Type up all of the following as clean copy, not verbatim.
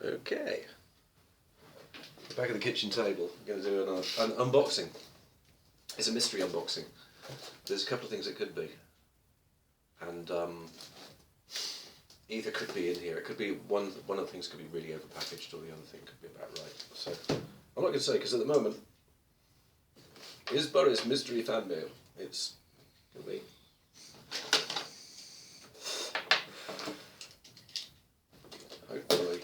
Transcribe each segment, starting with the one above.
Okay. Back at the kitchen table, I'm going to do an unboxing. It's a mystery unboxing. There's a couple of things it could be. And either could be in here. It could be one of the things could be really overpackaged, or the other thing could be about right. So I'm not going to say, because at the moment, is Boris mystery fan mail. It's going to be. Hopefully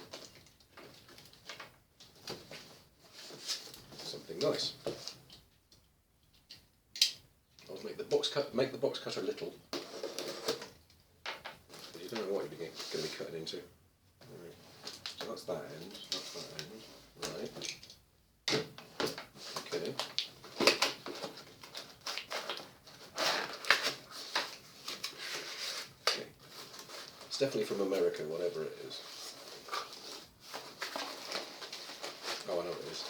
something nice. I'll make the box cutter little. You don't know what you're going to be cutting into. Right. So that's that end. That's that end. Right. Okay. Okay. It's definitely from America, whatever it is. Oh, I know what it is.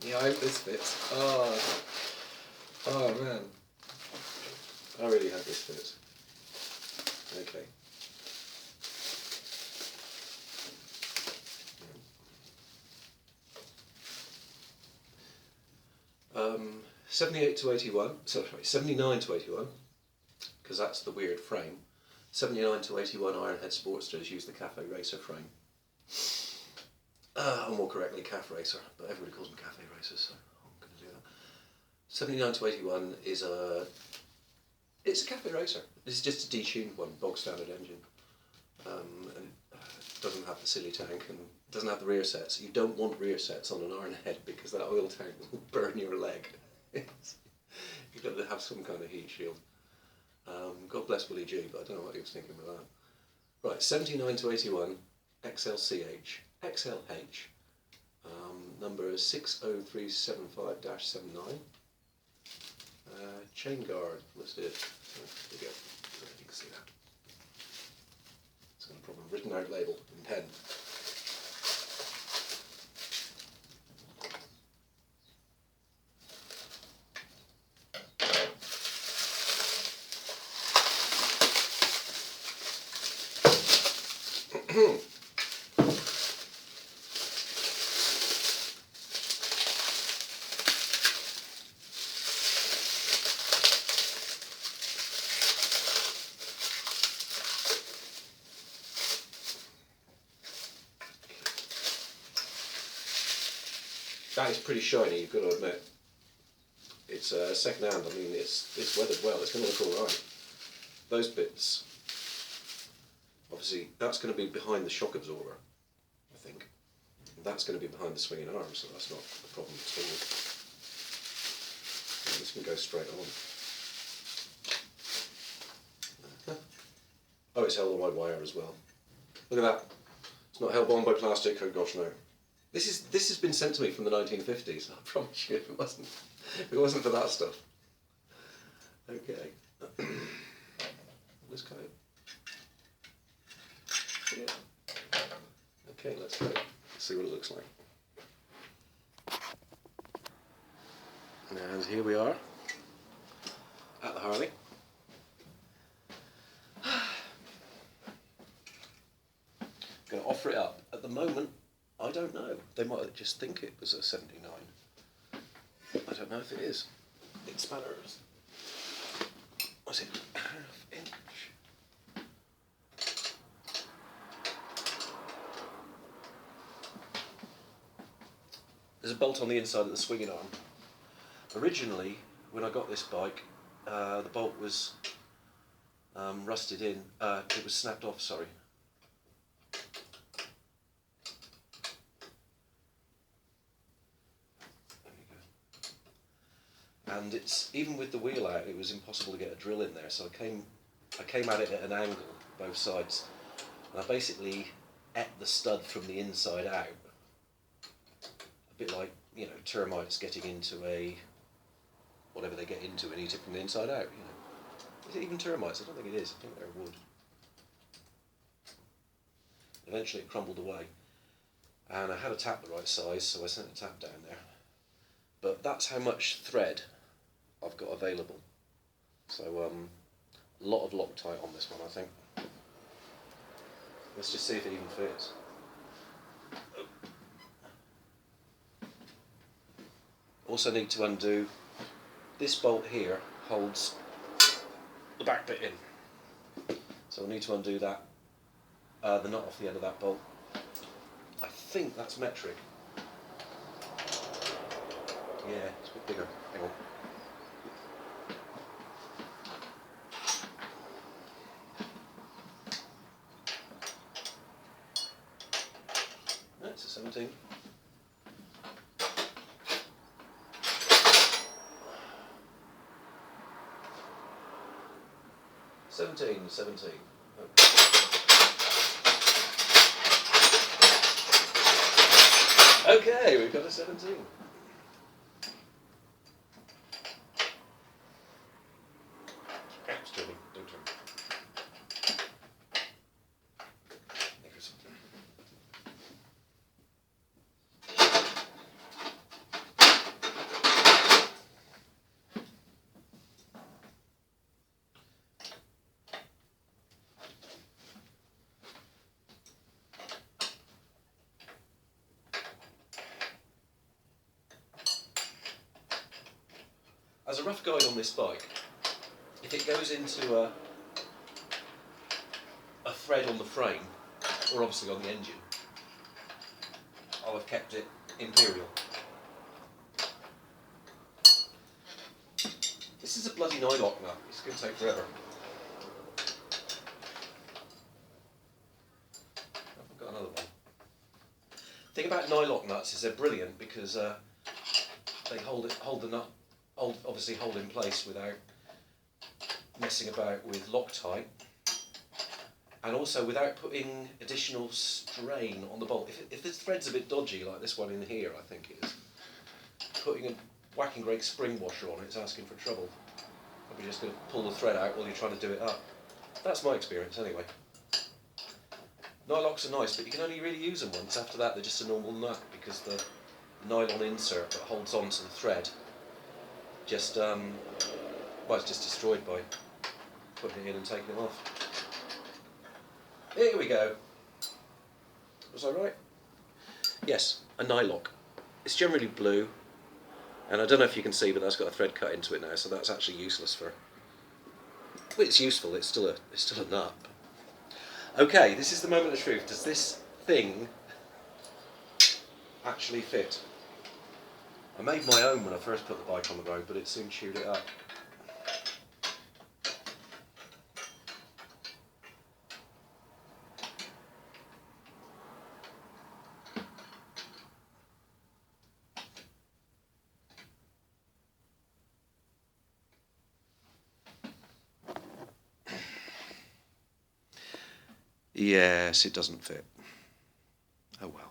Yeah, I hope this fits. Oh man. I really hope this fits. Okay. 78 to 81, sorry, 79 to 81, because that's the weird frame. 79 to 81 Ironhead Sportsters use the Cafe Racer frame. Or more correctly, Caf Racer, but everybody calls them Cafe Racers, so I'm going to do that. 79 to 81 is it's a Cafe Racer. This is just a detuned one, bog standard engine. And it doesn't have the silly tank and doesn't have the rear sets. You don't want rear sets on an Ironhead because that oil tank will burn your leg. You've got to have some kind of heat shield. God bless Willie G, but I don't know what he was thinking with that. Right, 79 to 81, XLCH, XLH, number 60375-79. Chain guard listed. There we go. You can see that. It's got a proper written out label in pen. That is pretty shiny, you've got to admit. It's second hand, I mean it's weathered well, it's going to look alright. Those bits, obviously that's going to be behind the shock absorber, I think. That's going to be behind the swinging arm, so that's not a problem at all. And this can go straight on. Oh, it's held on by wire as well. Look at that. It's not held on by plastic, oh gosh no. This has been sent to me from the 1950s. I promise you, if it wasn't for that stuff. Okay, let's go. Yeah. Okay, let's go. Let's see what it looks like. And here we are at the Harley. Going to offer it up. At the moment, I don't know. They might just think it was a 79. I don't know if it is. It matters. Was it half inch? There's a bolt on the inside of the swinging arm. Originally, when I got this bike, the bolt was rusted in. It was snapped off, sorry. And it's even with the wheel out, it was impossible to get a drill in there. So I came at it at an angle, both sides, and I basically ate the stud from the inside out. A bit like, you know, termites getting into whatever they get into and eat it from the inside out. You know, is it even termites? I don't think it is. I think they're wood. Eventually, it crumbled away, and I had a tap the right size, so I sent a tap down there. But that's how much thread I've got available. So a lot of Loctite on this one, I think. Let's just see if it even fits. Also need to undo this bolt here, holds the back bit in. So I need to undo that, the nut off the end of that bolt. I think that's metric. Yeah, it's a bit bigger. Hang on. That's a 17. Seventeen. Okay, we've got a 17. Don't turn. As a rough guide on this bike, if it goes into a thread on the frame, or obviously on the engine, I'll have kept it imperial. This is a bloody nylon nut, it's going to take forever. I've got another one. The thing about nylon nuts is they're brilliant because they hold the nut, obviously hold in place without messing about with Loctite, and also without putting additional strain on the bolt. If the thread's a bit dodgy, like this one in here, I think it is, putting a whacking great spring washer on it's asking for trouble. Probably just going to pull the thread out while you're trying to do it up. That's my experience anyway. Nylocs are nice, but you can only really use them once. After that, they're just a normal nut because the nylon insert that holds onto the thread just it's just destroyed by putting it in and taking it off. Here we go. Was I right? Yes, a nylock. It's generally blue, and I don't know if you can see, but that's got a thread cut into it now, so that's actually useless for. Well, it's useful. It's still a nut. Okay, this is the moment of truth. Does this thing actually fit? I made my own when I first put the bike on the road, but it soon chewed it up. Yes, it doesn't fit. Oh well.